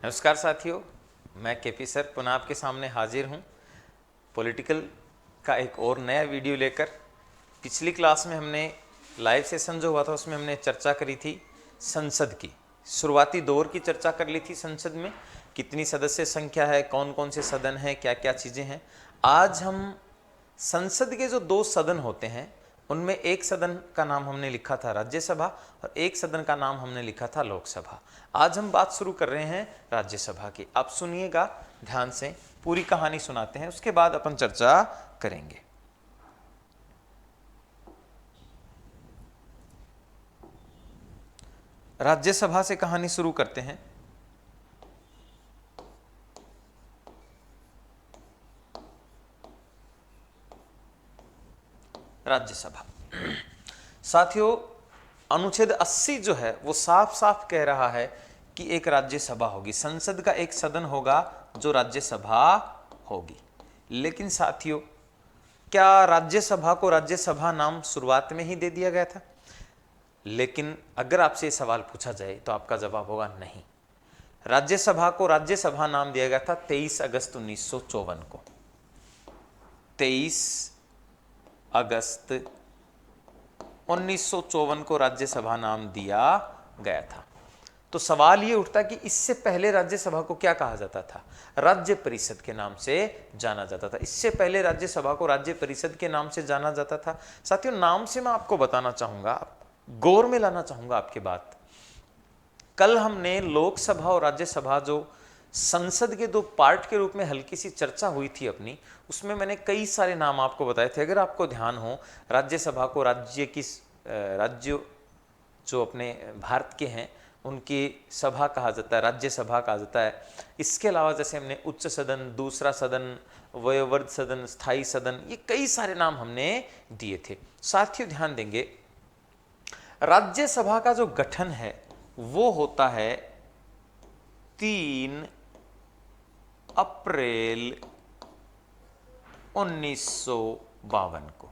नमस्कार साथियों, मैं केपी सर पुनः आपके सामने हाजिर हूँ पॉलिटिकल का एक और नया वीडियो लेकर। पिछली क्लास में हमने लाइव सेशन जो हुआ था उसमें हमने चर्चा करी थी संसद की, शुरुआती दौर की चर्चा कर ली थी। संसद में कितनी सदस्य संख्या है, कौन कौन से सदन हैं, क्या क्या चीज़ें हैं। आज हम संसद के जो दो सदन होते हैं उनमें एक सदन का नाम हमने लिखा था राज्यसभा और एक सदन का नाम हमने लिखा था लोकसभा। आज हम बात शुरू कर रहे हैं राज्यसभा की। आप सुनिएगा ध्यान से, पूरी कहानी सुनाते हैं, उसके बाद अपन चर्चा करेंगे। राज्यसभा से कहानी शुरू करते हैं। राज्यसभा साथियों, अनुच्छेद 80 जो है वो साफ साफ कह रहा है कि एक राज्यसभा होगी, संसद का एक सदन होगा जो राज्यसभा होगी। लेकिन साथियों, क्या राज्यसभा को राज्यसभा नाम शुरुआत में ही दे दिया गया था? लेकिन अगर आपसे सवाल पूछा जाए तो आपका जवाब होगा नहीं। राज्यसभा को राज्यसभा नाम दिया गया था 23 अगस्त 1954 को। 23 अगस्त 1954 को राज्यसभा नाम दिया गया था। तो सवाल ये उठता कि इससे पहले राज्यसभा को क्या कहा जाता था? राज्य परिषद के नाम से जाना जाता था। इससे पहले राज्यसभा को राज्य परिषद के नाम से जाना जाता था। साथियों, नाम से मैं आपको बताना चाहूंगा, गौर में लाना चाहूंगा आपकी बात। कल हमने लोकसभा और राज्यसभा जो संसद के दो पार्ट के रूप में हल्की सी चर्चा हुई थी अपनी, उसमें मैंने कई सारे नाम आपको बताए थे। अगर आपको ध्यान हो, राज्यसभा को राज्य जो अपने भारत के हैं उनकी सभा कहा जाता है, राज्यसभा कहा जाता है। इसके अलावा जैसे हमने उच्च सदन, दूसरा सदन, वयोवृद्ध सदन, स्थायी सदन, ये कई सारे नाम हमने दिए थे। साथियों ध्यान देंगे, राज्यसभा का जो गठन है वो होता है 3 अप्रैल 1952 को,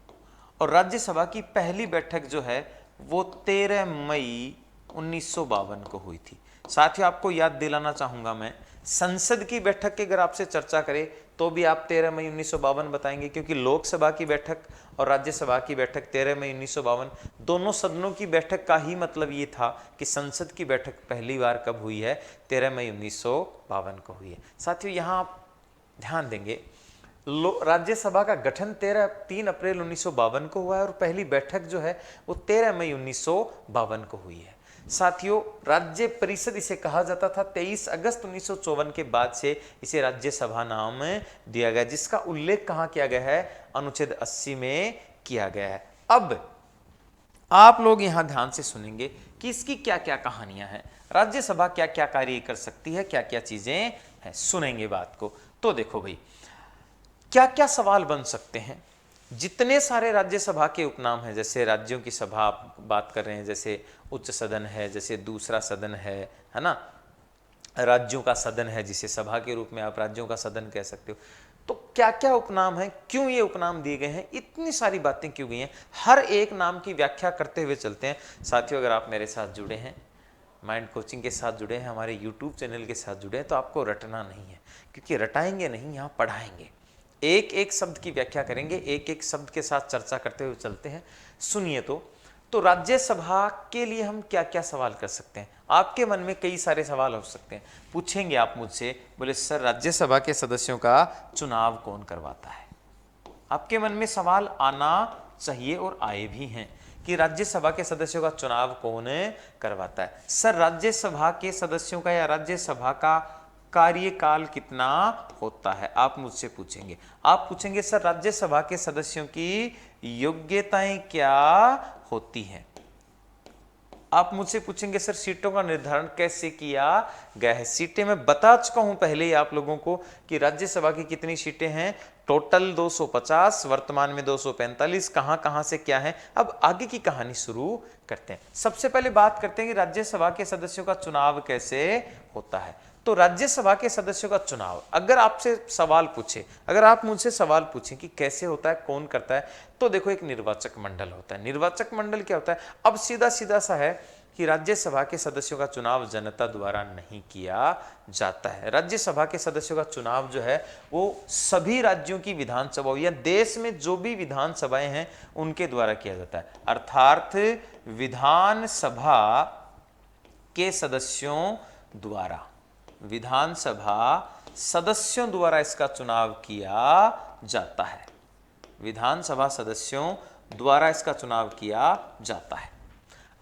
और राज्यसभा की पहली बैठक जो है वो 13 मई 1952 को हुई थी। साथियों, आपको याद दिलाना चाहूंगा मैं, संसद की बैठक की अगर आपसे चर्चा करें तो भी आप 13 मई 1952 बताएंगे, क्योंकि लोकसभा की बैठक और राज्यसभा की बैठक 13 मई 1952, दोनों सदनों की बैठक का ही मतलब ये था कि संसद की बैठक पहली बार कब हुई है? 13 मई 1952 को हुई है। साथियों यहाँ आप ध्यान देंगे, राज्यसभा का गठन 3 अप्रैल 1952 को हुआ है और पहली बैठक जो है वो 13 मई 1952 को हुई है। साथियों, राज्य परिषद इसे कहा जाता था। 23 अगस्त 1954 के बाद से इसे राज्यसभा नाम दिया गया, जिसका उल्लेख कहाँ किया गया है? अनुच्छेद 80 में किया गया है। अब आप लोग यहां ध्यान से सुनेंगे कि इसकी क्या क्या कहानियां हैं, राज्यसभा क्या क्या कार्य कर सकती है, क्या क्या चीजें हैं। सुनेंगे बात को तो देखो भाई, क्या क्या सवाल बन सकते हैं। जितने सारे राज्यसभा के उपनाम हैं, जैसे राज्यों की सभा आप बात कर रहे हैं, जैसे उच्च सदन है, जैसे दूसरा सदन है ना, राज्यों का सदन है जिसे सभा के रूप में आप राज्यों का सदन कह सकते हो। तो क्या क्या उपनाम हैं, क्यों ये उपनाम दिए गए हैं, इतनी सारी बातें क्यों गई हैं, हर एक नाम की व्याख्या करते हुए चलते हैं। साथियों, अगर आप मेरे साथ जुड़े हैं, माइंड कोचिंग के साथ जुड़े हैं, हमारे यूट्यूब चैनल के साथ जुड़े हैं, तो आपको रटना नहीं है, क्योंकि रटाएंगे नहीं, यहाँ पढ़ाएंगे। एक एक शब्द की व्याख्या करेंगे, एक एक शब्द के साथ चर्चा करते हुए चलते हैं। सुनिए तो राज्यसभा के लिए हम क्या क्या सवाल कर सकते हैं? आपके मन में कई सारे सवाल हो सकते हैं। पूछेंगे आप मुझसे, बोले सर राज्यसभा के सदस्यों का चुनाव कौन करवाता है? आपके मन में सवाल आना चाहिए और आए भी हैं कि राज्यसभा के सदस्यों का चुनाव कौन करवाता है। सर राज्यसभा के सदस्यों का या राज्यसभा का कार्यकाल कितना होता है? आप मुझसे पूछेंगे। आप पूछेंगे सर राज्यसभा के सदस्यों की योग्यताएं क्या होती हैं? आप मुझसे पूछेंगे सर सीटों का निर्धारण कैसे किया गया है? सीटें मैं बता चुका हूं पहले ही आप लोगों को कि राज्यसभा की कितनी सीटें हैं, टोटल 250, वर्तमान में 245, कहां कहां से क्या है। अब आगे की कहानी शुरू करते हैं। सबसे पहले बात करते हैं कि राज्यसभा के सदस्यों का चुनाव कैसे होता है। तो राज्यसभा के सदस्यों का चुनाव, अगर आपसे सवाल पूछे, अगर आप मुझसे सवाल पूछें कि कैसे होता है, कौन करता है, तो देखो एक निर्वाचक मंडल होता है। निर्वाचक मंडल क्या होता है? अब सीधा सीधा सा है कि राज्यसभा के सदस्यों का चुनाव जनता द्वारा नहीं किया जाता है। राज्यसभा के सदस्यों का चुनाव जो है वो सभी राज्यों की विधानसभाओं या देश में जो भी विधानसभाएं हैं उनके द्वारा किया जाता है। अर्थात विधानसभा के सदस्यों द्वारा, विधानसभा सदस्यों द्वारा इसका चुनाव किया जाता है। विधानसभा सदस्यों द्वारा इसका चुनाव किया जाता है।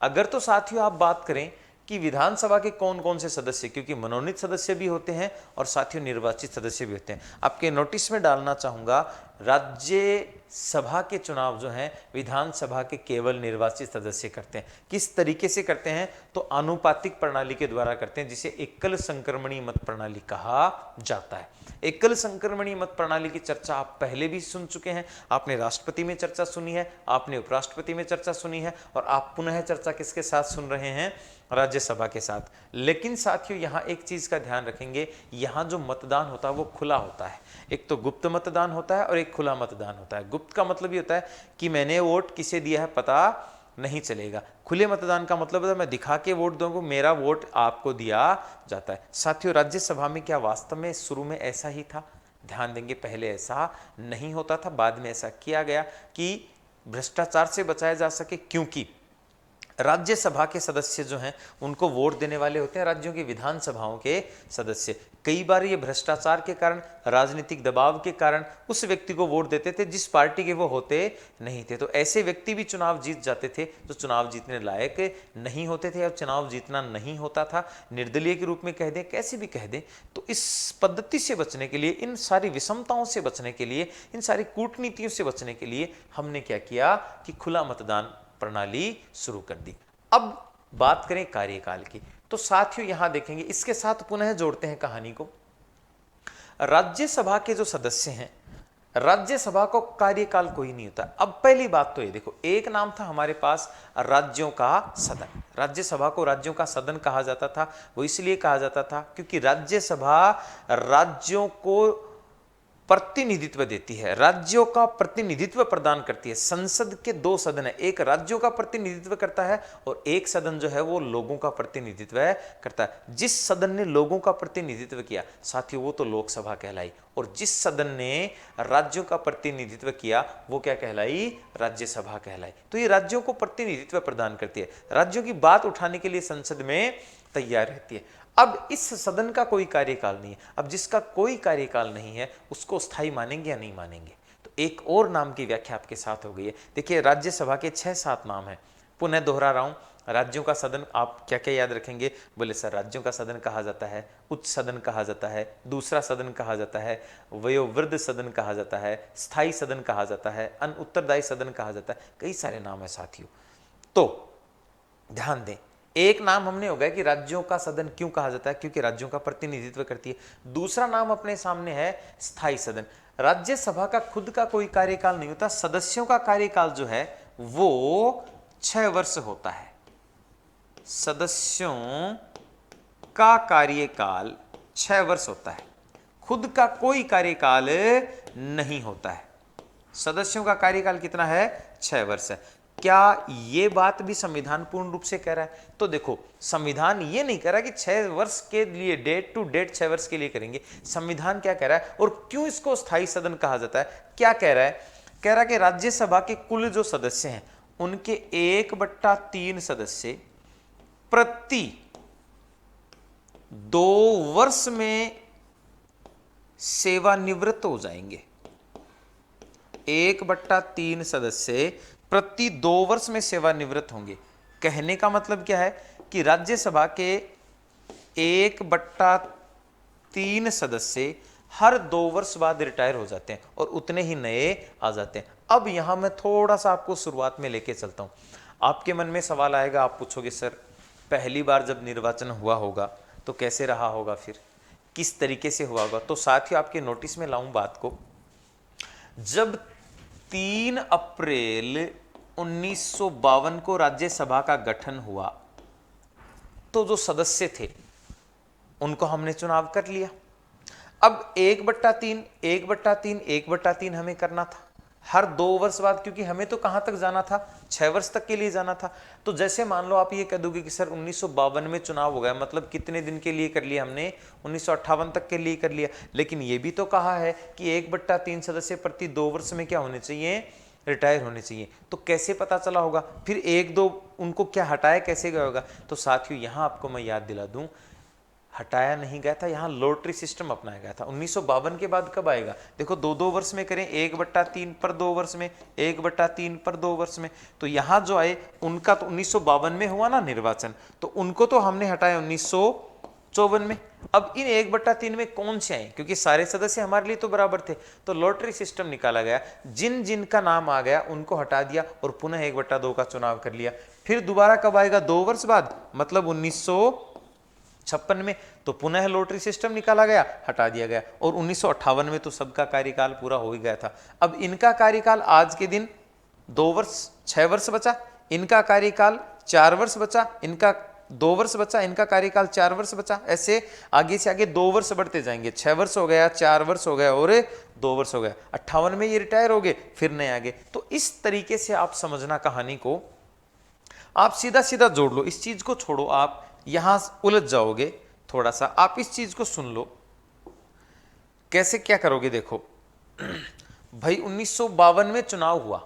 अगर तो साथियों आप बात करें कि विधानसभा के कौन कौन से सदस्य, क्योंकि मनोनीत सदस्य भी होते हैं और साथियों निर्वाचित सदस्य भी होते हैं, आपके नोटिस में डालना चाहूंगा राज्यसभा के चुनाव जो हैं विधानसभा के केवल निर्वाचित सदस्य करते हैं। किस तरीके से करते हैं? तो आनुपातिक प्रणाली के द्वारा करते हैं, जिसे एकल संक्रमणीय मत प्रणाली कहा जाता है। एकल संक्रमणीय मत प्रणाली की चर्चा आप पहले भी सुन चुके हैं। आपने राष्ट्रपति में चर्चा सुनी है, आपने उपराष्ट्रपति में चर्चा सुनी है, और आप पुनः चर्चा किसके साथ सुन रहे हैं? राज्यसभा के साथ। लेकिन साथियों यहां एक चीज का ध्यान रखेंगे, यहां जो मतदान होता है वो खुला होता है। एक तो गुप्त मतदान होता है और एक खुला मतदान होता है। गुप्त का मतलब ये होता है कि मैंने वोट किसे दिया है पता नहीं चलेगा। खुले मतदान का मतलब है मैं दिखा के वोट दूंगा, मेरा वोट आपको दिया जाता है। साथियों राज्यसभा में क्या वास्तव में शुरू में ऐसा ही था? ध्यान देंगे, पहले ऐसा नहीं होता था, बाद में ऐसा किया गया कि भ्रष्टाचार से बचाया जा सके। क्योंकि राज्यसभा के सदस्य जो हैं उनको वोट देने वाले होते हैं राज्यों की विधानसभाओं के सदस्य। कई बार ये भ्रष्टाचार के कारण, राजनीतिक दबाव के कारण उस व्यक्ति को वोट देते थे जिस पार्टी के वो होते नहीं थे। तो ऐसे व्यक्ति भी चुनाव जीत जाते थे जो चुनाव जीतने लायक नहीं होते थे, और चुनाव जीतना नहीं होता था। निर्दलीय के रूप में कह दें, कैसे भी कह दें। तो इस पद्धति से बचने के लिए, इन सारी विषमताओं से बचने के लिए, इन सारी कूटनीतियों से बचने के लिए हमने क्या किया कि खुला मतदान प्रणाली शुरू कर दी। अब बात करें कार्यकाल की, तो साथियों यहां देखेंगे, इसके साथ पुनः जोड़ते हैं कहानी को। राज्यसभा के जो सदस्य हैं, राज्यसभा को कार्यकाल कोई नहीं होता। अब पहली बात तो ये देखो, एक नाम था हमारे पास राज्यों का सदन। राज्यसभा को राज्यों का सदन कहा जाता था। वो इसलिए कहा जाता था क्योंकि राज्यसभा राज्यों को प्रतिनिधित्व देती है, राज्यों का प्रतिनिधित्व प्रदान करती है। संसद के दो सदन है, एक राज्यों का प्रतिनिधित्व करता है और एक सदन जो है वो लोगों का प्रतिनिधित्व करता है। जिस सदन ने लोगों का प्रतिनिधित्व किया साथियों वो तो लोकसभा कहलाई, और जिस सदन ने राज्यों का प्रतिनिधित्व किया वो क्या कहलाई? राज्यसभा कहलाई। तो ये राज्यों को प्रतिनिधित्व प्रदान करती है, राज्यों की बात उठाने के लिए संसद में तैयार रहती है। अब इस सदन का कोई कार्यकाल नहीं है। अब जिसका कोई कार्यकाल नहीं है उसको स्थायी मानेंगे या नहीं मानेंगे? तो एक और नाम की व्याख्या आपके साथ हो गई है। देखिए राज्यसभा के 6-7 नाम हैं, पुनः दोहरा रहा हूं। राज्यों का सदन आप क्या क्या याद रखेंगे? बोले सर राज्यों का सदन कहा जाता है, उच्च सदन कहा जाता है, दूसरा सदन कहा जाता है, वयोवृद्ध सदन कहा जाता है, स्थायी सदन कहा जाता है, उत्तरदायी सदन कहा जाता है। कई सारे नाम है साथियों। तो ध्यान दें, एक नाम हमने हो गया कि राज्यों का सदन क्यों कहा जाता है? क्योंकि राज्यों का प्रतिनिधित्व करती है। दूसरा नाम अपने सामने है स्थायी सदन। राज्यसभा का खुद का कोई कार्यकाल नहीं होता, सदस्यों का कार्यकाल जो है वो 6 वर्ष होता है। सदस्यों का कार्यकाल 6 वर्ष होता है, खुद का कोई कार्यकाल नहीं होता है। सदस्यों का कार्यकाल कितना है? 6 वर्ष है। क्या ये बात भी संविधान पूर्ण रूप से कह रहा है? तो देखो संविधान ये नहीं कह रहा कि 6 वर्ष के लिए डेट टू डेट 6 वर्ष के लिए करेंगे। संविधान क्या कह रहा है और क्यों इसको स्थायी सदन कहा जाता है? क्या कह रहा है? कह रहा है कि राज्यसभा के कुल जो सदस्य हैं उनके 1/3 सदस्य प्रति 2 वर्ष में सेवानिवृत्त हो जाएंगे। 1/3 सदस्य प्रति 2 वर्ष में सेवानिवृत्त होंगे। कहने का मतलब क्या है कि राज्यसभा के 1/3 सदस्य हर 2 वर्ष बाद रिटायर हो जाते हैं और उतने ही नए आ जाते हैं। अब यहां मैं थोड़ा सा आपको शुरुआत में लेके चलता हूं। आपके मन में सवाल आएगा, आप पूछोगे सर पहली बार जब निर्वाचन हुआ होगा तो कैसे रहा होगा, फिर किस तरीके से हुआ होगा? तो साथियों आपके नोटिस में लाऊं बात को। जब 3 अप्रैल 1952 को राज्यसभा का गठन हुआ तो जो सदस्य थे उनको हमने चुनाव कर लिया। अब 1/3 हमें करना था। हर 2 वर्ष बाद, क्योंकि हमें तो कहां तक जाना था, 6 वर्ष तक के लिए जाना था। तो जैसे मान लो आप ये कह दोगे कि सर 1952 में चुनाव हो गया, मतलब कितने दिन के लिए कर लिया हमने, 1958 तक के लिए कर लिया। लेकिन ये भी तो कहा है कि 1/3 सदस्य प्रति 2 वर्ष में क्या होने चाहिए, रिटायर होने चाहिए। तो कैसे पता चला होगा, फिर 1-2 उनको क्या हटाया कैसे गया होगा। तो साथियों यहां आपको मैं याद दिला दूं, हटाया नहीं गया था, यहां लॉटरी सिस्टम अपनाया गया था। 1952 के बाद कब आएगा, देखो 2-2 वर्ष में करें, 1/3 पर 2 वर्ष में, 1/3 पर 2 वर्ष में। तो यहां जो आए उनका तो 1952 में हुआ ना निर्वाचन, तो उनको तो हमने हटाया 1954 में। अब इन 1/3 में कौन से आए, क्योंकि सारे सदस्य हमारे लिए तो बराबर थे, तो लॉटरी सिस्टम निकाला गया, जिन जिन का नाम आ गया उनको हटा दिया और पुनः 1/2 का चुनाव कर लिया। फिर दोबारा कब आएगा, 2 वर्ष बाद, मतलब 1956 में, तो पुनः लॉटरी सिस्टम निकाला गया, हटा दिया गया। और 1958 में तो सबका कार्यकाल पूरा हो ही गया था। अब इनका कार्यकाल आज के दिन 2 वर्ष 6 वर्ष बचा, इनका कार्यकाल 4 वर्ष बचा, इनका 2 वर्ष बचा, इनका कार्यकाल 4 वर्ष बचा। ऐसे आगे से आगे 2 वर्ष बढ़ते जाएंगे, 6 वर्ष हो गया, 4 वर्ष हो गया और 2 वर्ष हो गया। 58 में ये रिटायर हो गए, फिर नए आगे। तो इस तरीके से आप समझना कहानी को, आप सीधा सीधा जोड़ लो, इस चीज को छोड़ो, आप यहां उलझ जाओगे थोड़ा सा। आप इस चीज को सुन लो, कैसे क्या करोगे, देखो भाई 1952 में चुनाव हुआ,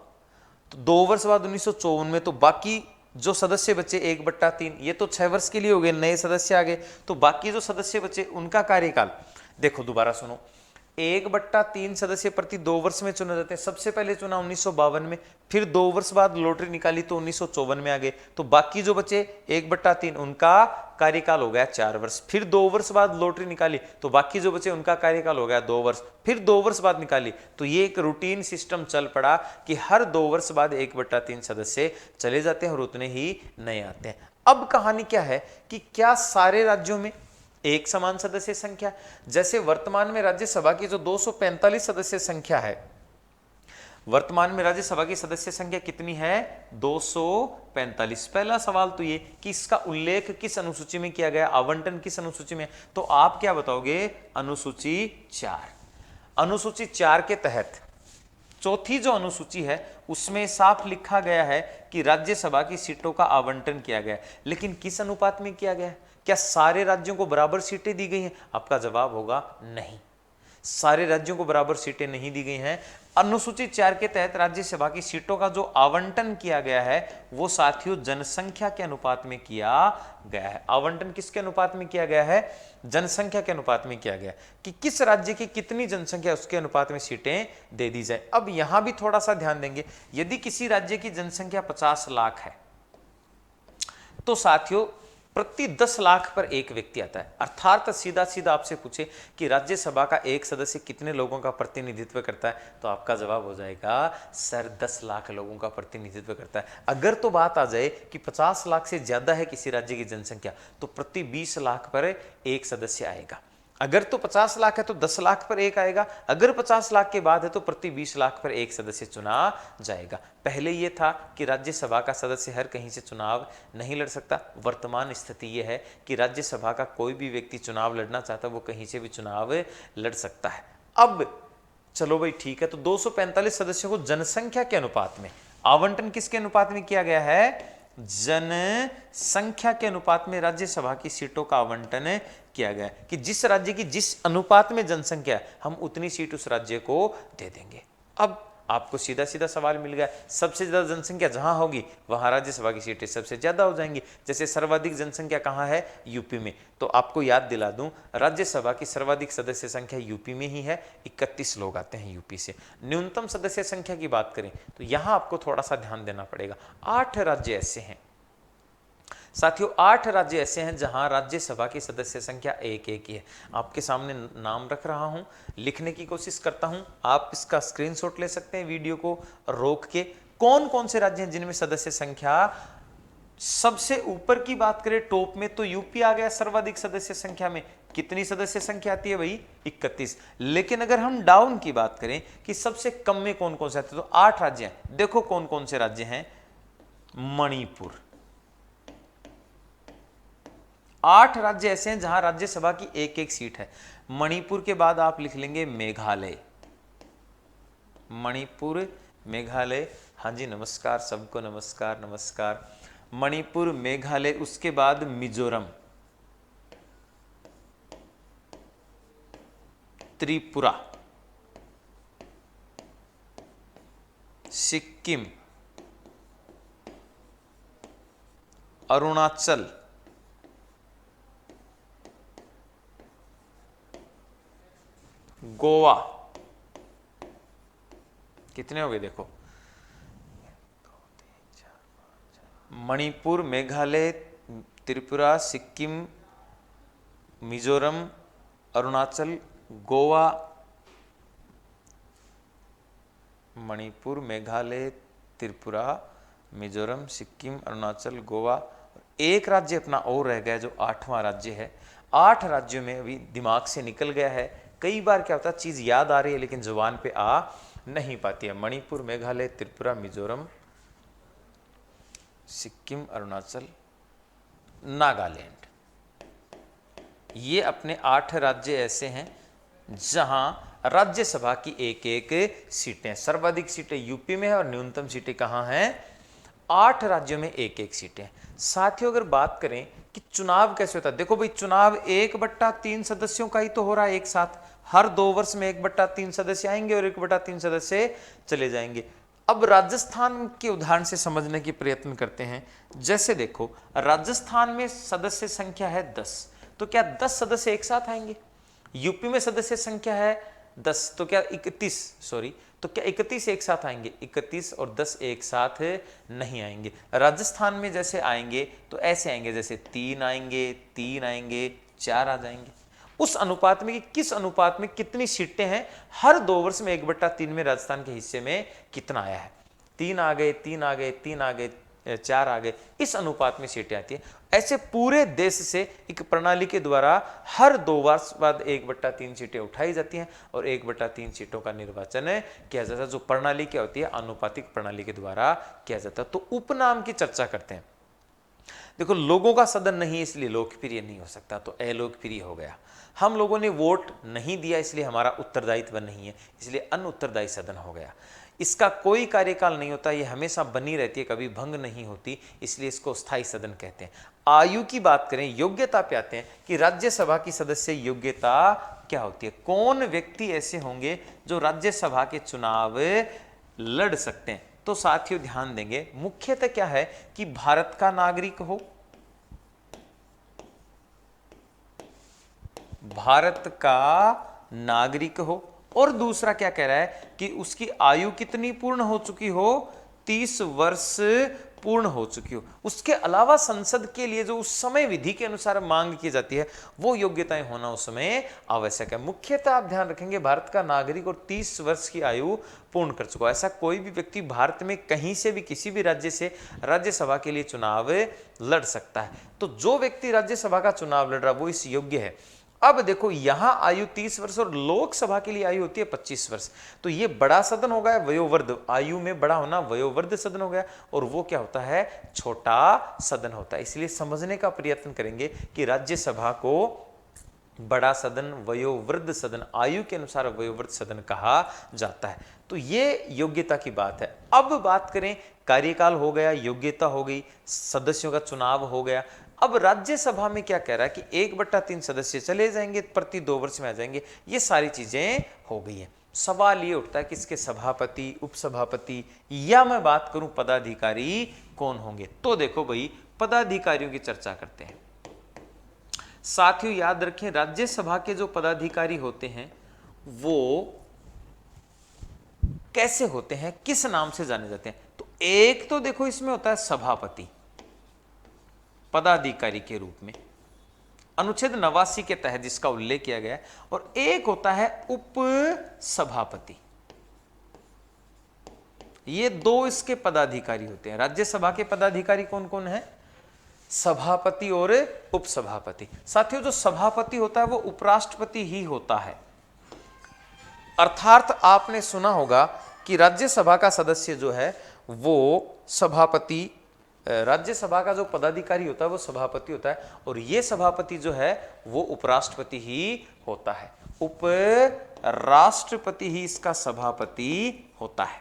तो 2 वर्ष बाद 1954 में तो बाकी जो सदस्य बचे 1/3, ये तो 6 वर्ष के लिए हो गए, नए सदस्य आ गए, तो बाकी जो सदस्य बचे उनका कार्यकाल देखो, दोबारा सुनो, 1/3 सदस्य प्रति 2 वर्ष में चुने जाते हैं। सबसे पहले चुना 1952 में, फिर 2 वर्ष बाद लॉटरी निकाली तो 1954 में आ गए, तो बाकी जो बचे 1/3 उनका कार्यकाल हो गया 4 वर्ष। फिर 2 वर्ष बाद लॉटरी निकाली तो बाकी जो बचे उनका कार्यकाल हो गया 2 वर्ष। फिर 2 वर्ष बाद निकाली, तो ये एक रूटीन सिस्टम चल पड़ा कि हर 2 वर्ष बाद 1/3 सदस्य चले जाते हैं और उतने ही नए आते हैं। अब कहानी क्या है कि क्या सारे राज्यों में एक समान सदस्य संख्या, जैसे वर्तमान में राज्यसभा की जो 245 सदस्य संख्या है, वर्तमान में राज्यसभा की सदस्य संख्या कितनी है, 245। पहला सवाल तो ये कि इसका उल्लेख किस अनुसूची में किया गया, आवंटन किस अनुसूची में, तो आप क्या बताओगे, अनुसूची 4। अनुसूची 4 के तहत चौथी जो अनुसूची है उसमें साफ लिखा गया है कि राज्यसभा की सीटों का आवंटन किया गया, लेकिन किस अनुपात में किया गया है, क्या सारे राज्यों को बराबर सीटें दी गई हैं, आपका जवाब होगा नहीं, सारे राज्यों को बराबर सीटें नहीं दी गई हैं। अनुसूची 4 के तहत राज्यसभा की सीटों का जो आवंटन किया गया है वो साथियों जनसंख्या के अनुपात में किया गया है। आवंटन किसके अनुपात में किया गया है, जनसंख्या के अनुपात में किया गया, कि किस राज्य की कितनी जनसंख्या उसके अनुपात में सीटें दे दी जाए। अब यहां भी थोड़ा सा ध्यान देंगे, यदि किसी राज्य की जनसंख्या 50 लाख है तो साथियों प्रति 10 लाख पर एक व्यक्ति आता है। अर्थात सीधा सीधा आपसे पूछे कि राज्यसभा का एक सदस्य कितने लोगों का प्रतिनिधित्व करता है, तो आपका जवाब हो जाएगा सर 10 लाख लोगों का प्रतिनिधित्व करता है। अगर तो बात आ जाए कि 50 लाख से ज्यादा है किसी राज्य की जनसंख्या, तो प्रति 20 लाख पर एक सदस्य आएगा। अगर तो 50 लाख है तो 10 लाख पर एक आएगा, अगर 50 लाख के बाद है तो प्रति 20 लाख पर एक सदस्य चुना जाएगा। पहले यह था कि राज्यसभा का सदस्य हर कहीं से चुनाव नहीं लड़ सकता, वर्तमान स्थिति यह है कि राज्यसभा का कोई भी व्यक्ति चुनाव लड़ना चाहता है वो कहीं से भी चुनाव लड़ सकता है। अब चलो भाई ठीक है, तो 245 सदस्यों को जनसंख्या के अनुपात में, आवंटन किसके अनुपात में किया गया है, जनसंख्या के अनुपात में राज्यसभा की सीटों का आवंटन किया गया कि जिस राज्य की जिस अनुपात में जनसंख्या हम उतनी सीट उस राज्य को दे देंगे। अब आपको सीधा सीधा सवाल मिल गया, सबसे ज्यादा जनसंख्या जहां होगी वहां राज्यसभा की सीटें सबसे ज्यादा हो जाएंगी। जैसे सर्वाधिक जनसंख्या कहां है, यूपी में, तो आपको याद दिला दूं राज्यसभा की सर्वाधिक सदस्य संख्या यूपी में ही है, 31 लोग आते हैं यूपी से। न्यूनतम सदस्य संख्या की बात करें तो यहां आपको थोड़ा सा ध्यान देना पड़ेगा। 8 राज्य ऐसे हैं साथियों, 8 राज्य ऐसे हैं जहां राज्यसभा की सदस्य संख्या एक ही है। आपके सामने नाम रख रहा हूं, लिखने की कोशिश करता हूं, आप इसका स्क्रीनशॉट ले सकते हैं वीडियो को रोक के। कौन कौन से राज्य हैं जिनमें सदस्य संख्या सबसे ऊपर की बात करें टॉप में, तो यूपी आ गया सर्वाधिक सदस्य संख्या में। कितनी सदस्य संख्या आती है भाई, 31। लेकिन अगर हम डाउन की बात करें कि सबसे कम में कौन कौन से आते हैं, तो 8 राज्य हैं। देखो कौन कौन से राज्य हैं, मणिपुर, 8 राज्य ऐसे हैं जहां राज्यसभा की एक एक सीट है। मणिपुर के बाद आप लिख लेंगे मेघालय, मणिपुर मेघालय, हाँ जी नमस्कार सबको, नमस्कार नमस्कार। मणिपुर, मेघालय, उसके बाद मिजोरम, त्रिपुरा, सिक्किम, अरुणाचल, गोवा। कितने हो गए देखो, मणिपुर, मेघालय, त्रिपुरा, सिक्किम, मिजोरम, अरुणाचल, गोवा। मणिपुर, मेघालय, त्रिपुरा, मिजोरम, सिक्किम, अरुणाचल, गोवा। एक राज्य अपना और रह गया जो 8वां राज्य है। 8 राज्यों में अभी दिमाग से निकल गया है। कई बार क्या होता है, चीज याद आ रही है लेकिन जुबान पे आ नहीं पाती है। मणिपुर, मेघालय, त्रिपुरा, मिजोरम, सिक्किम, अरुणाचल, नागालैंड। ये अपने 8 राज्य ऐसे हैं जहां राज्यसभा की एक एक सीटें, सर्वाधिक सीटें यूपी में है और न्यूनतम सीटें कहां हैं, 8 राज्यों में एक एक सीटें। साथियों अगर बात करें कि चुनाव कैसे होता है, देखो भाई चुनाव 1/3 सदस्यों का ही तो हो रहा है एक साथ। हर 2 वर्ष में 1/3 सदस्य आएंगे और 1/3 सदस्य चले जाएंगे। अब राजस्थान के उदाहरण से समझने की प्रयत्न करते हैं। जैसे देखो राजस्थान में सदस्य संख्या है 10, तो क्या 10 सदस्य एक साथ आएंगे? यूपी में सदस्य संख्या है 10, तो क्या 31, सॉरी, तो क्या 31 एक साथ आएंगे? 31 और 10 एक साथ नहीं आएंगे। राजस्थान में जैसे आएंगे तो ऐसे आएंगे, जैसे 3 आएंगे, 3 आएंगे, 4 आ जाएंगे। उस अनुपात में कि किस अनुपात में कितनी सीटें हैं, हर 2 वर्ष में 1/3 में राजस्थान के हिस्से में कितना आया है। 3 आ गए, 3 आ गए, 3 आ गए, 4 आ गए, इस अनुपात में सीटें आती है। ऐसे पूरे देश से एक प्रणाली के द्वारा हर 2 वर्ष बाद 1/3 सीटें उठाई जाती हैं और 1/3 सीटों का निर्वाचन किया जाता है, जो प्रणाली क्या होती है, आनुपातिक प्रणाली के द्वारा किया जाता है। तो उपनाम की चर्चा करते हैं। देखो लोगों का सदन नहीं इसलिए लोकप्रिय नहीं हो सकता, तो अलोकप्रिय हो गया। हम लोगों ने वोट नहीं दिया इसलिए हमारा उत्तरदायित्व नहीं है, इसलिए अनउत्तरदायी सदन हो गया। इसका कोई कार्यकाल नहीं होता, ये हमेशा बनी रहती है, कभी भंग नहीं होती, इसलिए इसको स्थायी सदन कहते हैं। आयु की बात करें, योग्यता पे आते हैं कि राज्यसभा की सदस्य योग्यता क्या होती है। कौन व्यक्ति ऐसे होंगे जो राज्यसभा के चुनाव लड़ सकते हैं? तो साथियों ध्यान देंगे, मुख्यतः क्या है कि भारत का नागरिक हो, भारत का नागरिक हो, और दूसरा क्या कह रहा है कि उसकी आयु कितनी पूर्ण हो चुकी हो, 30 वर्ष पूर्ण हो चुकी हो। उसके अलावा संसद के लिए जो उस समय विधि के अनुसार मांग की जाती है वो योग्यताएं होना उस समय आवश्यक है। मुख्यतः आप ध्यान रखेंगे भारत का नागरिक और 30 वर्ष की आयु पूर्ण कर चुका। ऐसा कोई भी व्यक्ति भारत में कहीं से भी किसी भी राज्य से राज्यसभा के लिए चुनाव लड़ सकता है। तो जो व्यक्ति राज्यसभा का चुनाव लड़ रहा है वो इस योग्य है। अब देखो यहां आयु 30 वर्ष और लोकसभा के लिए आयु होती है 25 वर्ष, तो ये बड़ा सदन हो गया, वयोवृद्ध, आयु में बड़ा होना वयोवृद्ध सदन हो गया, और वो क्या होता है, छोटा सदन होता है। इसलिए समझने का प्रयत्न करेंगे कि राज्यसभा को बड़ा सदन, वयोवृद्ध सदन, आयु के अनुसार वयोवृद्ध सदन कहा जाता है। तो ये योग्यता की बात है। अब बात करें, कार्यकाल हो गया, योग्यता हो गई, सदस्यों का चुनाव हो गया। अब राज्यसभा में क्या कह रहा है कि 1/3 सदस्य चले जाएंगे, प्रति 2 वर्ष में आ जाएंगे। ये सारी चीजें हो गई हैं। सवाल ये उठता है कि इसके सभापति, उपसभापति, या मैं बात करूं पदाधिकारी कौन होंगे। तो देखो भाई पदाधिकारियों की चर्चा करते हैं। साथियों याद रखें, राज्यसभा के जो पदाधिकारी होते हैं वो कैसे होते हैं, किस नाम से जाने जाते हैं। तो एक तो देखो इसमें होता है सभापति, पदाधिकारी के रूप में अनुच्छेद 89 के तहत जिसका उल्लेख किया गया है, और एक होता है उप सभापति। ये 2 इसके पदाधिकारी होते हैं। राज्यसभा के पदाधिकारी कौन कौन है, सभापति और उपसभापति। साथियों जो सभापति होता है वो उपराष्ट्रपति ही होता है। अर्थात आपने सुना होगा कि राज्यसभा का सदस्य जो है वो सभापति, राज्यसभा का जो पदाधिकारी होता है वो सभापति होता है, और ये सभापति जो है वो उपराष्ट्रपति ही होता है। उपराष्ट्रपति ही इसका सभापति होता है।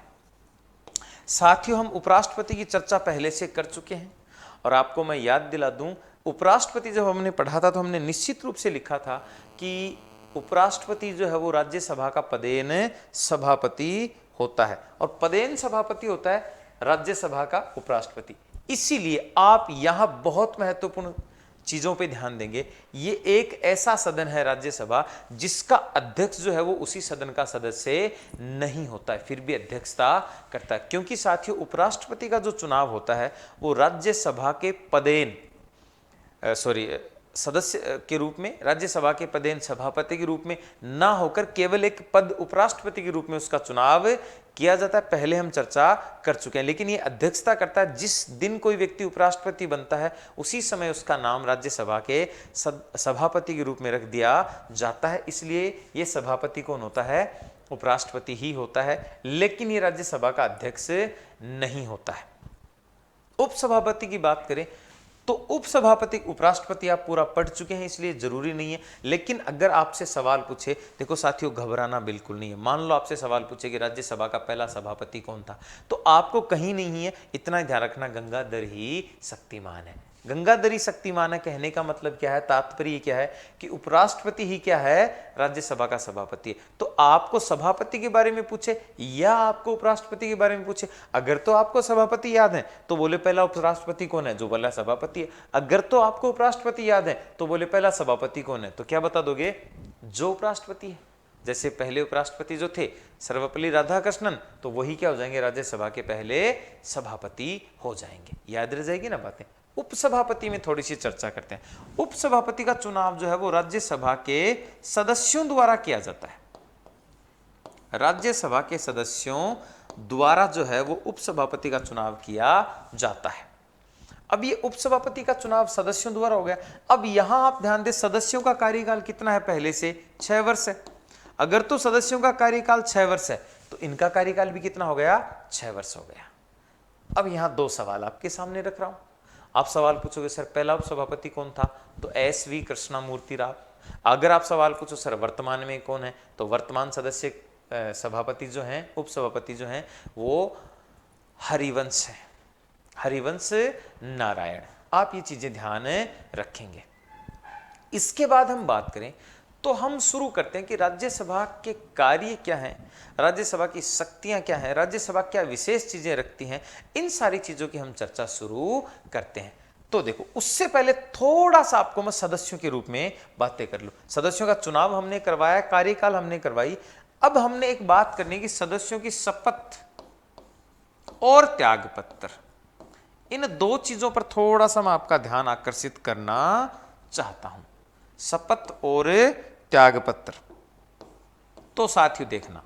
साथियों, हम उपराष्ट्रपति की चर्चा पहले से कर चुके हैं और आपको मैं याद दिला दूं, उपराष्ट्रपति जब हमने पढ़ा था तो हमने निश्चित रूप से लिखा था कि उपराष्ट्रपति जो है वो राज्यसभा का पदेन सभापति होता है और पदेन सभापति होता है राज्यसभा का उपराष्ट्रपति। इसीलिए आप यहां बहुत महत्वपूर्ण चीजों पे ध्यान देंगे। ये एक ऐसा सदन है राज्यसभा जिसका अध्यक्ष जो है वो उसी सदन का सदस्य नहीं होता है, फिर भी अध्यक्षता करता है, क्योंकि साथियों उपराष्ट्रपति का जो चुनाव होता है वो राज्यसभा के पदेन सदस्य के रूप में, राज्यसभा के पदेन सभापति के रूप में ना होकर केवल एक पद उपराष्ट्रपति के रूप में उसका चुनाव किया जाता है। पहले हम चर्चा कर चुके हैं, लेकिन ये अध्यक्षता करता है जिस दिन कोई व्यक्ति उपराष्ट्रपति बनता है उसी समय उसका नाम राज्यसभा के सभापति के रूप में रख दिया जाता है। इसलिए ये सभापति कौन होता है? उपराष्ट्रपति ही होता है, लेकिन ये राज्यसभा का अध्यक्ष नहीं होता है। उपसभापति की बात करें तो उपसभापति, उपराष्ट्रपति आप पूरा पढ़ चुके हैं इसलिए जरूरी नहीं है, लेकिन अगर आपसे सवाल पूछे, देखो साथियों घबराना बिल्कुल नहीं है। मान लो आपसे सवाल पूछे कि राज्यसभा का पहला सभापति कौन था, तो आपको कहीं नहीं है, इतना ध्यान रखना, गंगाधर ही शक्तिमान है। गंगाधर ही शक्तिमान है कहने का मतलब क्या है, तात्पर्य क्या है कि उपराष्ट्रपति ही क्या है? राज्यसभा का सभापति है। तो आपको सभापति के बारे में पूछे या आपको उपराष्ट्रपति के बारे में पूछे, अगर तो आपको सभापति याद है तो बोले पहला उपराष्ट्रपति कौन है? जो बोला सभापति है। अगर तो आपको उपराष्ट्रपति याद है तो बोले पहला सभापति कौन है? तो क्या बता दोगे? जो उपराष्ट्रपति है। जैसे पहले उपराष्ट्रपति जो थे सर्वपल्ली राधाकृष्णन, तो वही क्या हो जाएंगे? राज्यसभा के पहले सभापति हो जाएंगे। याद रह जाएगी ना बातें। उपसभापति में थोड़ी सी चर्चा करते हैं। उपसभापति का चुनाव जो है वो राज्यसभा के सदस्यों द्वारा किया जाता है। राज्यसभा के सदस्यों द्वारा जो है वो उपसभापति का चुनाव किया जाता है। अब ये उपसभापति का चुनाव सदस्यों द्वारा हो गया। अब यहां आप ध्यान दें, सदस्यों का कार्यकाल कितना है? पहले से 6 वर्ष है। अगर तो सदस्यों का कार्यकाल 6 वर्ष है तो इनका कार्यकाल भी कितना हो गया? 6 वर्ष हो गया। अब यहां 2 सवाल आपके सामने रख रहा हूं। आप सवाल पूछोगे सर पहला उपसभापति कौन था? तो SV कृष्णमूर्ति राव। अगर आप सवाल पूछो सर वर्तमान में कौन है, तो वर्तमान सदस्य सभापति जो हैं, उपसभापति जो हैं, वो हरिवंश है, हरिवंश नारायण। आप ये चीजें ध्यान रखेंगे। इसके बाद हम बात करें तो हम शुरू करते हैं कि राज्यसभा के कार्य क्या हैं, राज्यसभा की शक्तियां क्या हैं, राज्यसभा क्या विशेष चीजें रखती हैं, इन सारी चीजों की हम चर्चा शुरू करते हैं। तो देखो, उससे पहले थोड़ा सा आपको मैं सदस्यों के रूप में बातें कर लूं। सदस्यों का चुनाव हमने करवाया, कार्यकाल हमने करवाई। अब हमने एक बात करनी है कि सदस्यों की शपथ और त्यागपत्र, इन 2 चीजों पर थोड़ा सा मैं आपका ध्यान आकर्षित करना चाहता हूं। शपथ और त्यागपत्र। तो साथियों देखना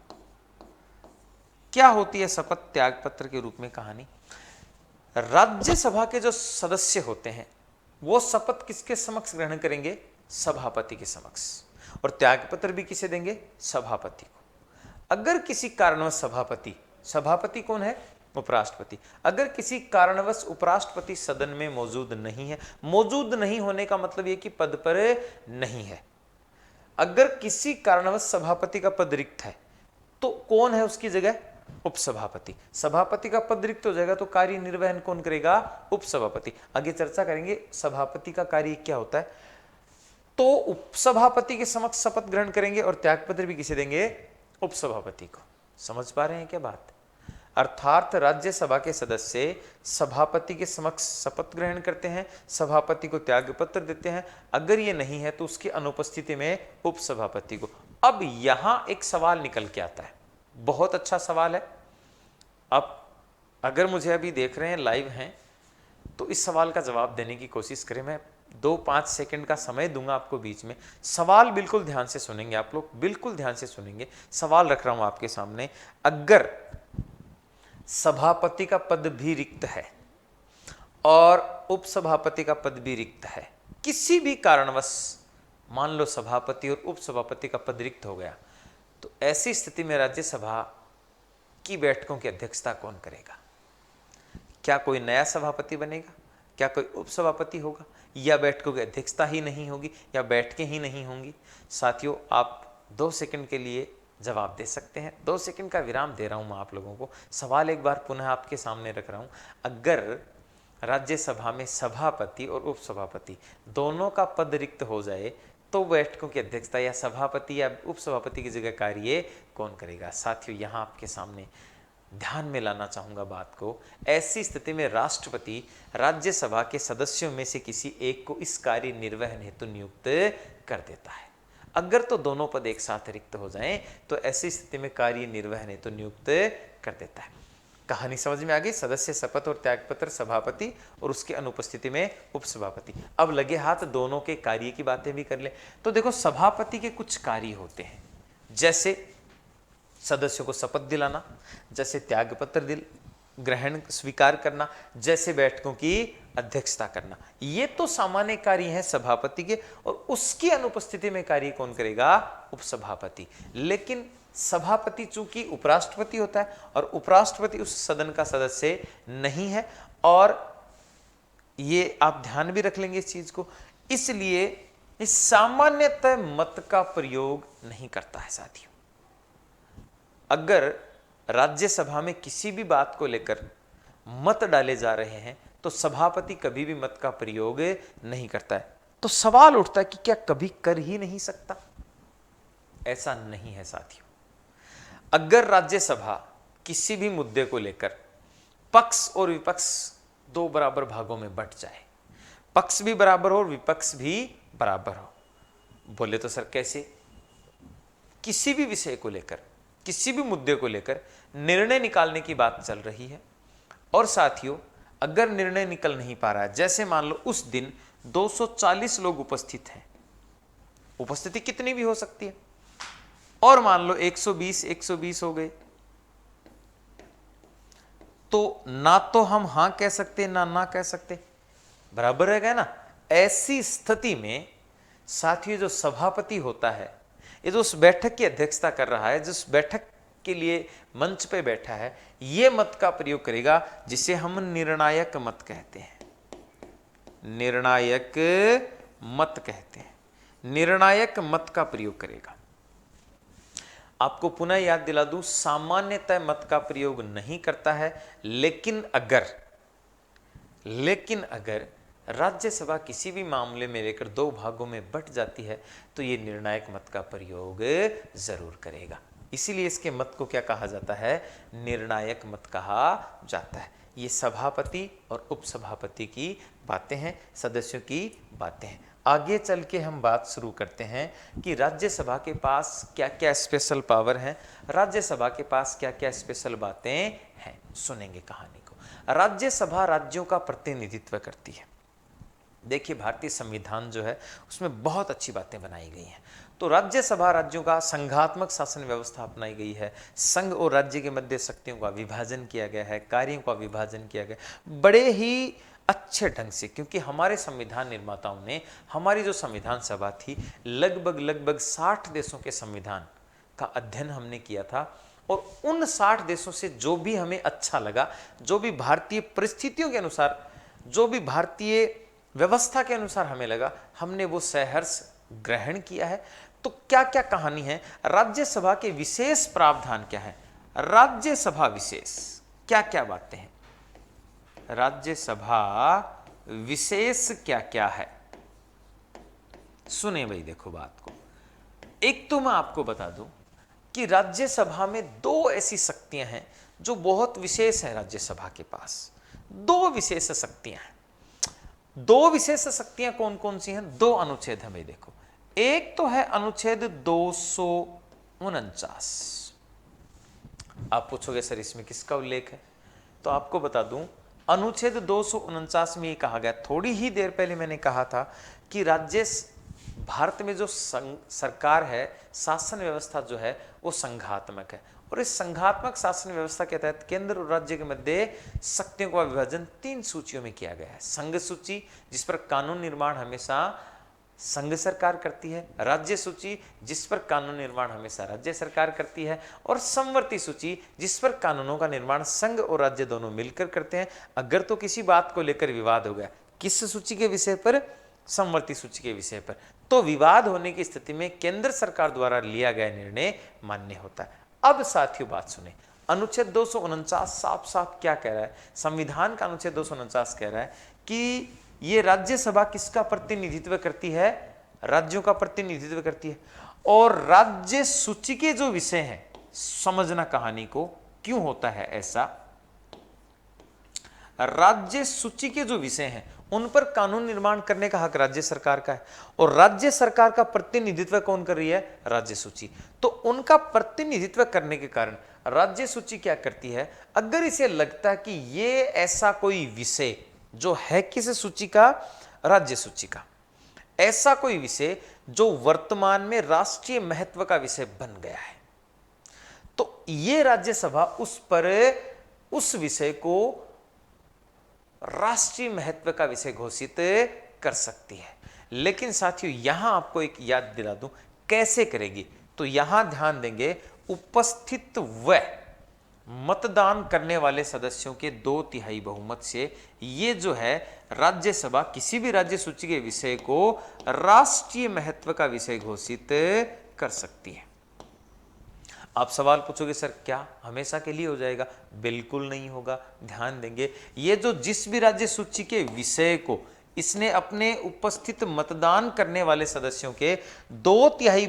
क्या होती है शपथ त्यागपत्र के रूप में कहानी। राज्यसभा के जो सदस्य होते हैं वो शपथ किसके समक्ष ग्रहण करेंगे? सभापति के समक्ष। और त्यागपत्र भी किसे देंगे? सभापति को। अगर किसी कारणवश सभापति कौन है? उपराष्ट्रपति। अगर किसी कारणवश उपराष्ट्रपति सदन में मौजूद नहीं है, मौजूद नहीं होने का मतलब यह कि पद पर नहीं है, अगर किसी कारणवश सभापति का पद रिक्त है तो कौन है उसकी जगह? उपसभापति। सभापति का पद रिक्त हो जाएगा तो कार्य निर्वहन कौन करेगा? उपसभापति। आगे चर्चा करेंगे सभापति का कार्य क्या होता है। तो उपसभापति के समक्ष शपथ ग्रहण करेंगे और त्यागपत्र भी किसे देंगे? उपसभापति को। समझ पा रहे हैं क्या बात? अर्थात राज्यसभा के सदस्य सभापति के समक्ष शपथ ग्रहण करते हैं, सभापति को त्यागपत्र देते हैं। अगर ये नहीं है तो उसकी अनुपस्थिति में उपसभापति को। अब यहां एक सवाल निकल के आता है, बहुत अच्छा सवाल है। अब अगर मुझे अभी देख रहे हैं, लाइव हैं, तो इस सवाल का जवाब देने की कोशिश करें। मैं 2-5 सेकंड का समय दूंगा आपको बीच में। सवाल बिल्कुल ध्यान से सुनेंगे आप लोग, बिल्कुल ध्यान से सुनेंगे। सवाल रख रहा हूं आपके सामने। अगर सभापति का पद भी रिक्त है और उपसभापति का पद भी रिक्त है, किसी भी कारणवश मान लो सभापति और उपसभापति का पद रिक्त हो गया, तो ऐसी स्थिति में राज्यसभा की बैठकों की अध्यक्षता कौन करेगा? क्या कोई नया सभापति बनेगा? क्या कोई उपसभापति होगा? या बैठकों की अध्यक्षता ही नहीं होगी, या बैठकें ही नहीं होंगी? साथियों, आप 2 सेकंड के लिए जवाब दे सकते हैं। 2 सेकंड का विराम दे रहा हूं मैं आप लोगों को। सवाल एक बार पुनः आपके सामने रख रहा हूं। अगर राज्यसभा में सभापति और उपसभापति दोनों का पद रिक्त हो जाए तो बैठकों की अध्यक्षता या सभापति या उपसभापति की जगह कार्य कौन करेगा? साथियों, यहाँ आपके सामने ध्यान में लाना चाहूंगा बात को। ऐसी स्थिति में राष्ट्रपति राज्यसभा के सदस्यों में से किसी एक को इस कार्य निर्वहन हेतु नियुक्त कर देता है। अगर तो दोनों पद एक साथ रिक्त हो जाएं तो ऐसी स्थिति में कार्य निर्वहन हेतु नियुक्त कर देता है। कहानी समझ में आ गई? सदस्य शपथ और त्यागपत्र सभापति और उसकी अनुपस्थिति में उपसभापति। अब लगे हाथ दोनों के कार्य की बातें भी कर ले। तो देखो, सभापति के कुछ कार्य होते हैं, जैसे सदस्यों को शपथ दिलाना, जैसे त्यागपत्र ग्रहण स्वीकार करना, जैसे बैठकों की अध्यक्षता करना। ये तो सामान्य कार्य हैं सभापति के, और उसकी अनुपस्थिति में कार्य कौन करेगा? उपसभापति। लेकिन सभापति चूंकि उपराष्ट्रपति होता है और उपराष्ट्रपति उस सदन का सदस्य नहीं है, और ये आप ध्यान भी रख लेंगे इस चीज को, इसलिए इस सामान्यतः मत का प्रयोग नहीं करता है। साथियों, अगर राज्यसभा में किसी भी बात को लेकर मत डाले जा रहे हैं तो सभापति कभी भी मत का प्रयोग नहीं करता है। तो सवाल उठता है कि क्या कभी कर ही नहीं सकता? ऐसा नहीं है साथियों। अगर राज्यसभा किसी भी मुद्दे को लेकर पक्ष और विपक्ष दो बराबर भागों में बंट जाए, पक्ष भी बराबर हो और विपक्ष भी बराबर हो, बोले तो सर कैसे? किसी भी विषय को लेकर, किसी भी मुद्दे को लेकर निर्णय निकालने की बात चल रही है, और साथियों अगर निर्णय निकल नहीं पा रहा है, जैसे मान लो उस दिन 240 लोग उपस्थित हैं, उपस्थिति कितनी भी हो सकती है, और मान लो 120 हो गए, तो ना तो हम हां कह सकते ना कह सकते, बराबर रहेगा ना। ऐसी स्थिति में साथियों जो सभापति होता है, ये जो उस बैठक की अध्यक्षता कर रहा है, जिस बैठक के लिए मंच पे बैठा है, ये मत का प्रयोग करेगा जिसे हम निर्णायक मत कहते हैं। निर्णायक मत कहते हैं, निर्णायक मत का प्रयोग करेगा। आपको पुनः याद दिला दूं, सामान्यतः मत का प्रयोग नहीं करता है, लेकिन अगर राज्यसभा किसी भी मामले में लेकर दो भागों में बंट जाती है तो ये निर्णायक मत का प्रयोग जरूर करेगा। इसीलिए इसके मत को क्या कहा जाता है? निर्णायक मत कहा जाता है। ये सभापति और उपसभापति की बातें हैं, सदस्यों की बातें हैं। आगे चल के हम बात शुरू करते हैं कि राज्यसभा के पास क्या क्या स्पेशल पावर हैं, राज्यसभा के पास क्या क्या स्पेशल बातें हैं। सुनेंगे कहानी को। राज्यसभा राज्यों का प्रतिनिधित्व करती है। देखिए, भारतीय संविधान जो है उसमें बहुत अच्छी बातें बनाई गई हैं। तो राज्यसभा राज्यों का संघात्मक शासन व्यवस्था अपनाई गई है। संघ और राज्य के मध्य शक्तियों का विभाजन किया गया है, कार्यों का विभाजन किया गया बड़े ही अच्छे ढंग से, क्योंकि हमारे संविधान निर्माताओं ने, हमारी जो संविधान सभा थी, लगभग 60 देशों के संविधान का अध्ययन हमने किया था, और उन 60 देशों से जो भी हमें अच्छा लगा, जो भी भारतीय परिस्थितियों के अनुसार, जो भी भारतीय व्यवस्था के अनुसार हमें लगा, हमने वो सहर्ष ग्रहण किया है। तो क्या क्या कहानी है? राज्यसभा के विशेष प्रावधान क्या है? राज्यसभा विशेष क्या क्या बातें हैं? राज्यसभा विशेष क्या क्या है? सुने भाई, देखो बात को। एक तो मैं आपको बता दूं कि राज्यसभा में दो ऐसी शक्तियां हैं जो बहुत विशेष है। राज्यसभा के पास दो विशेष शक्तियां हैं। दो विशेष शक्तियां कौन कौन सी हैं? दो अनुच्छेद हैं भाई, देखो। एक तो है अनुच्छेद 249। आप पूछोगे सर इसमें किसका उल्लेख है? तो आपको बता दूं, अनुच्छेद 249 में ये कहा गया, थोड़ी ही देर पहले मैंने कहा था कि भारत में जो सरकार है, शासन व्यवस्था जो है वो संघात्मक है, और इस संघात्मक शासन व्यवस्था के तहत केंद्र और राज्य के मध्य शक्तियों का विभाजन 3 सूचियों में किया गया है। संघ सूची, जिस पर कानून निर्माण हमेशा संघ सरकार करती है, राज्य सूची जिस पर कानून निर्माण हमेशा राज्य सरकार करती है, और समवर्ती सूची जिस पर कानूनों का निर्माण संघ और राज्य दोनों मिलकर करते हैं। अगर तो किसी बात को लेकर विवाद हो गया, किस सूची के विषय पर? समवर्ती सूची के विषय पर, तो विवाद होने की स्थिति में केंद्र सरकार द्वारा लिया गया निर्णय मान्य होता है। अब साथियों बात सुने, अनुच्छेद 249 साफ साफ क्या कह रहा है? संविधान का अनुच्छेद 249 कह रहा है कि ये राज्यसभा किसका प्रतिनिधित्व करती है? राज्यों का प्रतिनिधित्व करती है। और राज्य सूची के जो विषय हैं, समझना कहानी को, क्यों होता है ऐसा। राज्य सूची के जो विषय हैं उन पर कानून निर्माण करने का हक राज्य सरकार का है, और राज्य सरकार का प्रतिनिधित्व कौन कर रही है? राज्य सूची। तो उनका प्रतिनिधित्व करने के कारण राज्य सूची क्या करती है, अगर इसे लगता है कि ये ऐसा कोई विषय जो है किस सूची का? राज्य सूची का, ऐसा कोई विषय जो वर्तमान में राष्ट्रीय महत्व का विषय बन गया है, तो ये राज्यसभा उस विषय को राष्ट्रीय महत्व का विषय घोषित कर सकती है। लेकिन साथियों यहां आपको एक याद दिला दूं, कैसे करेगी? तो यहां ध्यान देंगे, उपस्थित व मतदान करने वाले सदस्यों के 2/3 बहुमत से ये जो है राज्यसभा किसी भी राज्य सूची के विषय को राष्ट्रीय महत्व का विषय घोषित कर सकती है। आप सवाल पूछोगे सर क्या हमेशा के लिए हो जाएगा? बिल्कुल नहीं होगा। ध्यान देंगे, ये जो जिस भी राज्य सूची के विषय को इसने अपने उपस्थित मतदान करने वाले सदस्यों के 2/3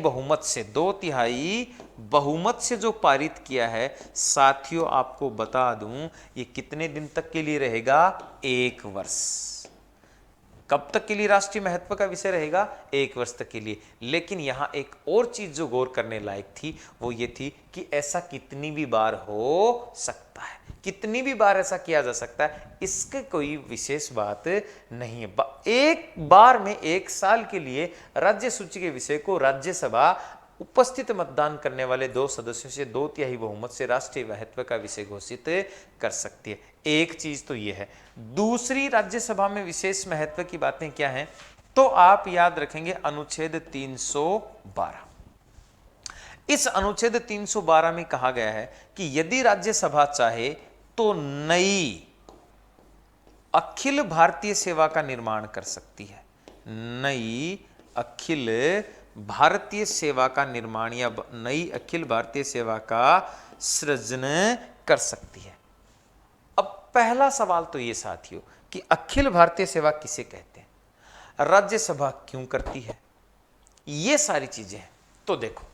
बहुमत से जो पारित किया है, साथियों आपको बता दूं ये कितने दिन तक के लिए रहेगा? 1 वर्ष। कब तक के लिए राष्ट्रीय महत्व का विषय रहेगा? 1 वर्ष तक के लिए। लेकिन यहां एक और चीज जो गौर करने लायक थी वो ये थी कि ऐसा कितनी भी बार हो सकता है, कितनी भी बार ऐसा किया जा सकता है, इसके कोई विशेष बात नहीं है। एक बार में 1 साल के लिए राज्य सूची के विषय को राज्यसभा उपस्थित मतदान करने वाले 2 सदस्यों से 2/3 बहुमत से राष्ट्रीय महत्व का विषय घोषित कर सकती है। एक चीज तो यह है। दूसरी राज्यसभा में विशेष महत्व की बातें क्या हैं? तो आप याद रखेंगे अनुच्छेद 312। इस अनुच्छेद 312 में कहा गया है कि यदि राज्यसभा चाहे तो नई अखिल भारतीय सेवा का निर्माण कर सकती है। नई अखिल भारतीय सेवा का निर्माण या नई अखिल भारतीय सेवा का सृजन कर सकती है। अब पहला सवाल तो ये साथियों कि अखिल भारतीय सेवा किसे कहते हैं, राज्यसभा क्यों करती है, ये सारी चीजें हैं। तो देखो,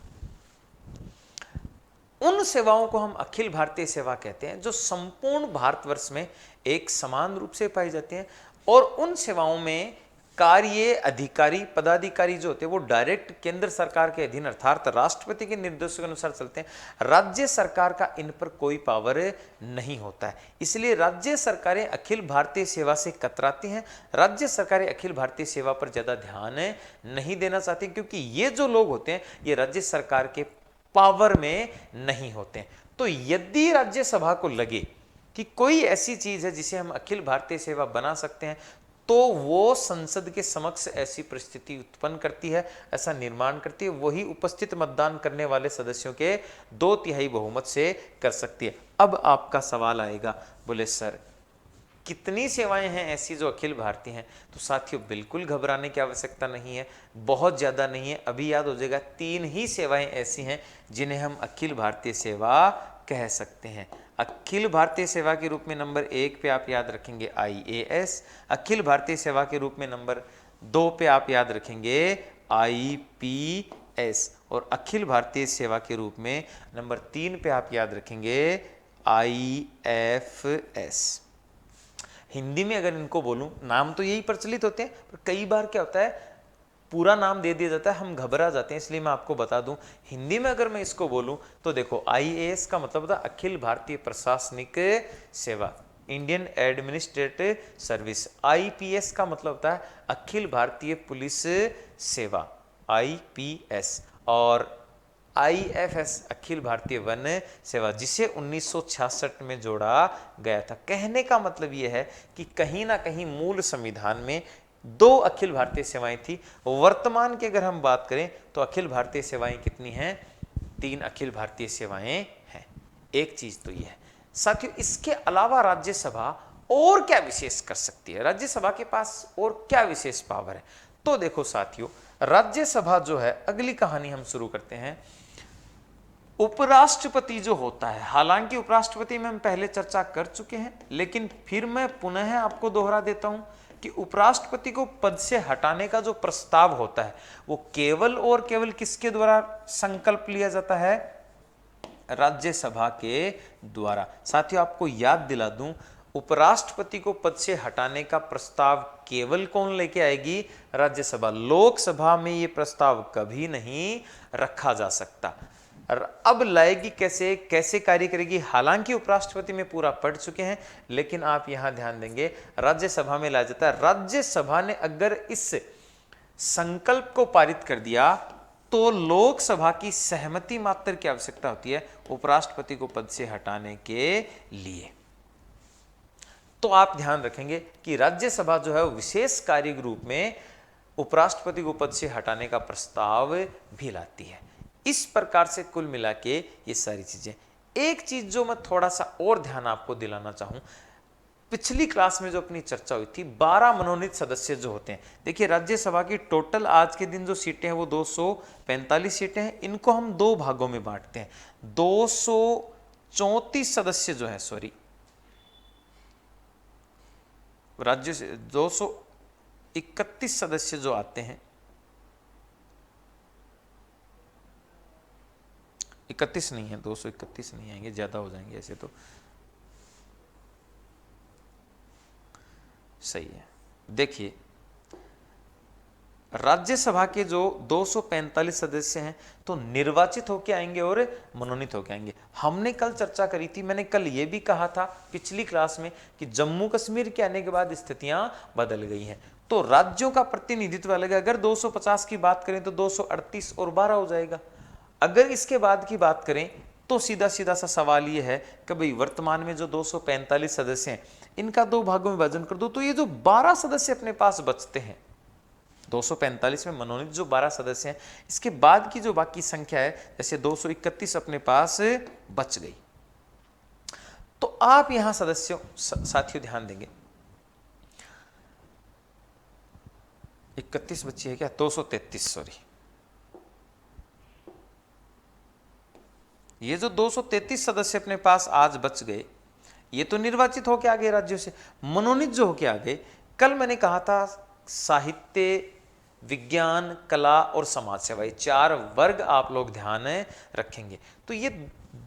उन सेवाओं को हम अखिल भारतीय सेवा कहते हैं जो संपूर्ण भारतवर्ष में एक समान रूप से पाई जाती हैं, और उन सेवाओं में कार्य अधिकारी पदाधिकारी जो होते हैं वो डायरेक्ट केंद्र सरकार के अधीन अर्थात राष्ट्रपति के निर्देशों के अनुसार चलते हैं। राज्य सरकार का इन पर कोई पावर नहीं होता है। इसलिए राज्य सरकारें अखिल भारतीय सेवा से कतराती हैं। राज्य सरकारें अखिल भारतीय सेवा पर ज्यादा ध्यान नहीं देना चाहती, क्योंकि ये जो लोग होते हैं ये राज्य सरकार के पावर में नहीं होते हैं। तो यदि राज्यसभा को लगे कि कोई ऐसी चीज है जिसे हम अखिल भारतीय सेवा बना सकते हैं, तो वो संसद के समक्ष ऐसी परिस्थिति उत्पन्न करती है, ऐसा निर्माण करती है, वही उपस्थित मतदान करने वाले सदस्यों के 2/3 बहुमत से कर सकती है। अब आपका सवाल आएगा, बोले सर कितनी सेवाएं हैं ऐसी जो अखिल भारतीय हैं? तो साथियों बिल्कुल घबराने की आवश्यकता नहीं है, बहुत ज्यादा नहीं है। अभी याद हो जाएगा, 3 ही सेवाएं ऐसी हैं जिन्हें हम अखिल भारतीय सेवा कह सकते हैं। अखिल भारतीय सेवा के रूप में नंबर 1 पे आप याद रखेंगे IAS, अखिल भारतीय सेवा के रूप में नंबर 2 पे आप याद रखेंगे IPS, और अखिल भारतीय सेवा के रूप में नंबर 3 पे आप याद रखेंगे IFS। हिंदी में अगर इनको बोलूं, नाम तो यही प्रचलित होते हैं, पर कई बार क्या होता है पूरा नाम दे दिया जाता है, हम घबरा जाते हैं। इसलिए मैं आपको बता दूं, हिंदी में अगर मैं इसको बोलूं तो देखो, IAS का मतलब होता है अखिल भारतीय प्रशासनिक सेवा, इंडियन एडमिनिस्ट्रेटिव सर्विस। IPS का मतलब होता है अखिल भारतीय पुलिस सेवा, IPS। और IFS अखिल भारतीय वन सेवा, जिसे 1966 में जोड़ा गया था। कहने का मतलब यह है कि कहीं ना कहीं मूल संविधान में 2 अखिल भारतीय सेवाएं थी। वर्तमान की अगर हम बात करें तो अखिल भारतीय सेवाएं कितनी हैं? 3 अखिल भारतीय सेवाएं हैं। एक चीज तो यह है साथियों, इसके अलावा राज्यसभा और क्या विशेष कर सकती है? राज्यसभा के पास और क्या विशेष पावर है? तो देखो साथियों, राज्यसभा जो है, अगली कहानी हम शुरू करते हैं। उपराष्ट्रपति जो होता है, हालांकि उपराष्ट्रपति में हम पहले चर्चा कर चुके हैं, लेकिन फिर मैं पुनः आपको दोहरा देता हूं कि उपराष्ट्रपति को पद से हटाने का जो प्रस्ताव होता है वो केवल और केवल किसके द्वारा संकल्प लिया जाता है? राज्यसभा के द्वारा। साथियों, आपको याद दिला दूं, उपराष्ट्रपति को पद से हटाने का प्रस्ताव केवल कौन लेके आएगी? राज्यसभा। लोकसभा में यह प्रस्ताव कभी नहीं रखा जा सकता। अब लाएगी कैसे, कैसे कार्य करेगी? हालांकि उपराष्ट्रपति में पूरा पढ़ चुके हैं, लेकिन आप यहां ध्यान देंगे राज्यसभा में लाया जाता है। राज्यसभा ने अगर इस संकल्प को पारित कर दिया तो लोकसभा की सहमति मात्र की आवश्यकता होती है उपराष्ट्रपति को पद से हटाने के लिए। तो आप ध्यान रखेंगे कि राज्यसभा जो है वो विशेष कार्य के रूप में उपराष्ट्रपति को पद से हटाने का प्रस्ताव भी लाती है। इस प्रकार से कुल मिला के ये सारी चीजें। एक चीज जो मैं थोड़ा सा और ध्यान आपको दिलाना चाहूं, पिछली क्लास में जो अपनी चर्चा हुई थी, 12 मनोनीत सदस्य जो होते हैं। देखिए, राज्यसभा की टोटल आज के दिन जो सीटें हैं वो 245 सीटें हैं। इनको हम दो भागों में बांटते हैं। 234 सदस्य जो है, सॉरी, राज्य से 231 सदस्य जो आते हैं, 31 नहीं है, 231 नहीं आएंगे, ज्यादा हो जाएंगे ऐसे तो। सही है। देखिए, राज्यसभा के जो 245 सदस्य हैं तो निर्वाचित होकर आएंगे और मनोनीत होकर आएंगे। हमने कल चर्चा करी थी, मैंने कल यह भी कहा था पिछली क्लास में कि जम्मू कश्मीर के आने के बाद स्थितियां बदल गई हैं, तो राज्यों का प्रतिनिधित्व अलग है। अगर 250 की बात करें तो 238 और 12 हो जाएगा। अगर इसके बाद की बात करें तो सीधा सीधा सा सवाल ये है कि भाई वर्तमान में जो 245 सदस्य हैं इनका दो भागों में विभाजन कर दो, तो ये जो 12 सदस्य अपने पास बचते हैं, 245 में मनोनीत जो 12 सदस्य हैं, इसके बाद की जो बाकी संख्या है, जैसे 231 अपने पास बच गई। तो आप यहां सदस्यों साथियों ध्यान देंगे, 31 बची है क्या? 233, सॉरी। ये जो 233 सदस्य अपने पास आज बच गए, ये तो निर्वाचित होके आ गए राज्यों से। मनोनीत जो होके आ गए, कल मैंने कहा था साहित्य, विज्ञान, कला और समाज सेवा, ये 4 वर्ग आप लोग ध्यान रखेंगे। तो ये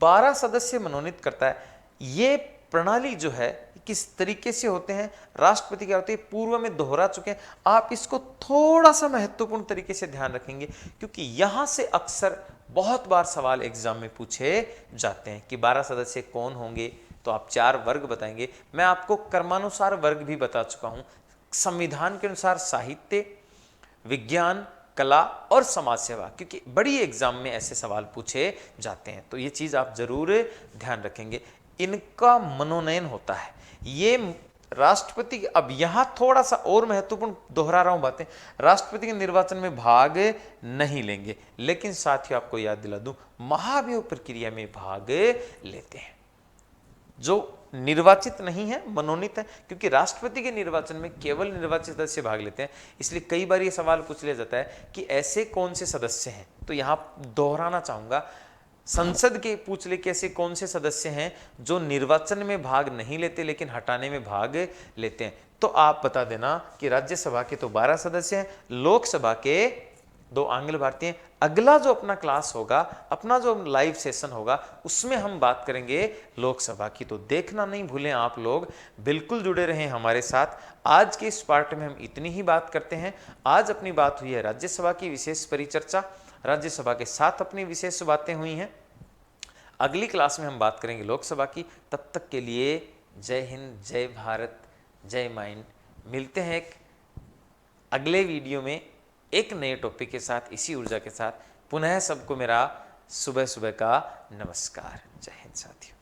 12 सदस्य मनोनीत करता है। ये प्रणाली जो है किस तरीके से होते हैं, राष्ट्रपति क्या होते हैं, पूर्व में दोहरा चुके हैं। आप इसको थोड़ा सा महत्वपूर्ण तरीके से ध्यान रखेंगे, क्योंकि यहां से अक्सर बहुत बार सवाल एग्जाम में पूछे जाते हैं कि 12 सदस्य कौन होंगे, तो आप 4 वर्ग बताएंगे। मैं आपको क्रमानुसार वर्ग भी बता चुका हूं। संविधान के अनुसार साहित्य, विज्ञान, कला और समाज सेवा, क्योंकि बड़ी एग्जाम में ऐसे सवाल पूछे जाते हैं, तो ये चीज आप जरूर ध्यान रखेंगे। इनका मनोनयन होता है, ये राष्ट्रपति। अब यहां थोड़ा सा और महत्वपूर्ण दोहरा रहा हूं बातें, राष्ट्रपति के निर्वाचन में भाग नहीं लेंगे, लेकिन साथियों आपको याद दिला दूं, महाभियोग प्रक्रिया में भाग लेते हैं। जो निर्वाचित नहीं है, मनोनीत है, क्योंकि राष्ट्रपति के निर्वाचन में केवल निर्वाचित सदस्य भाग लेते हैं। इसलिए कई बार ये सवाल पूछ लिया जाता है कि ऐसे कौन से सदस्य हैं, तो यहां दोहराना चाहूंगा, संसद के पूछ ले कि ऐसे कौन से सदस्य हैं जो निर्वाचन में भाग नहीं लेते लेकिन हटाने में भाग लेते हैं। तो आप बता देना कि राज्यसभा के तो 12 सदस्य हैं, लोकसभा के 2 आंग्ल भारतीय। अगला जो अपना क्लास होगा, अपना जो लाइव सेशन होगा, उसमें हम बात करेंगे लोकसभा की। तो देखना नहीं भूलें आप लोग, बिल्कुल जुड़े रहें हमारे साथ। आज के इस पार्ट में हम इतनी ही बात करते हैं। आज अपनी बात हुई है राज्यसभा की विशेष परिचर्चा, राज्यसभा के साथ अपनी विशेष बातें हुई हैं। अगली क्लास में हम बात करेंगे लोकसभा की। तब तक के लिए जय हिंद, जय भारत, जय माइंड। मिलते हैं एक अगले वीडियो में एक नए टॉपिक के साथ, इसी ऊर्जा के साथ। पुनः सबको मेरा सुबह सुबह का नमस्कार। जय हिंद साथियों।